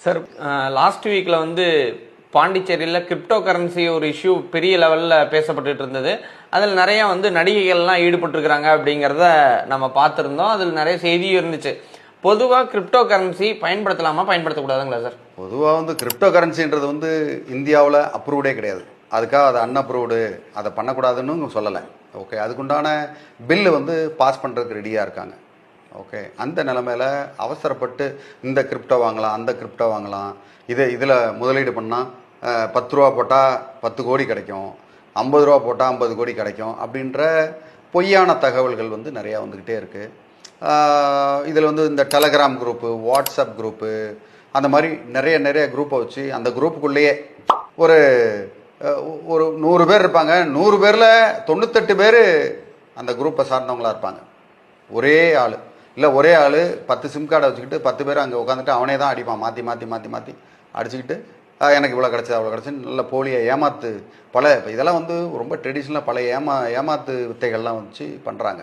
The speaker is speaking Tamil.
சார், லாஸ்ட் வீக்ல வந்து பாண்டிச்சேரியில் கிரிப்டோ கரன்சி ஒரு இஷ்யூ பெரிய லெவலில் பேசப்பட்டுட்டு இருந்தது. அதில் நிறைய வந்து நடிகைகள்லாம் ஈடுபட்டிருக்கிறாங்க அப்படிங்கிறத நம்ம பார்த்துருந்தோம். அதில் நிறைய செய்தியும் இருந்துச்சு. பொதுவாக கிரிப்டோ கரன்சி பயன்படுத்தலாமா பயன்படுத்தக்கூடாதுங்களா சார்? பொதுவாக வந்து கிரிப்டோ கரன்சின்றது வந்து இந்தியாவில் அப்ரூவ்டே கிடையாது. அதுக்காக அது அன்அப்ரூவ்டு, அதை பண்ணக்கூடாதுன்னு சொல்லலை. ஓகே, அதுக்குண்டான பில்லு வந்து பாஸ் பண்ணுறதுக்கு ரெடியாக இருக்காங்க. ஓகே, அந்த நிலமையில அவசரப்பட்டு இந்த கிரிப்டோ வாங்கலாம், அந்த கிரிப்டோ வாங்கலாம், இதில் முதலீடு பண்ணால் 10 ரூபா போட்டால் 10 கோடி கிடைக்கும், 50 ரூபா போட்டால் 50 கோடி கிடைக்கும் அப்படின்ற பொய்யான தகவல்கள் வந்து நிறையா வந்துக்கிட்டே இருக்குது. இதில் வந்து இந்த டெலகிராம் குரூப்பு, வாட்ஸ்அப் குரூப்பு, அந்த மாதிரி நிறைய குரூப்பை வச்சு அந்த குரூப்புக்குள்ளேயே ஒரு ஒரு 100 பேர் இருப்பாங்க. 100 பேரில் 98 பேர் அந்த குரூப்பை சார்ந்தவங்களாக இருப்பாங்க. ஒரே ஆள் இல்லை, ஒரே ஆள் 10 சிம் கார்டை வச்சுக்கிட்டு 10 பேர் அங்கே உட்காந்துட்டு அவனே தான் அடிப்பான். மாற்றி அடிச்சுக்கிட்டு எனக்கு இவ்வளோ கிடச்சது அவ்வளோ கிடச்சின்னு நல்ல போலியை ஏமாத்து இதெல்லாம் வந்து ரொம்ப ட்ரெடிஷ்னலாக பழைய ஏமாத்து வித்தைகள்லாம் வச்சு பண்ணுறாங்க.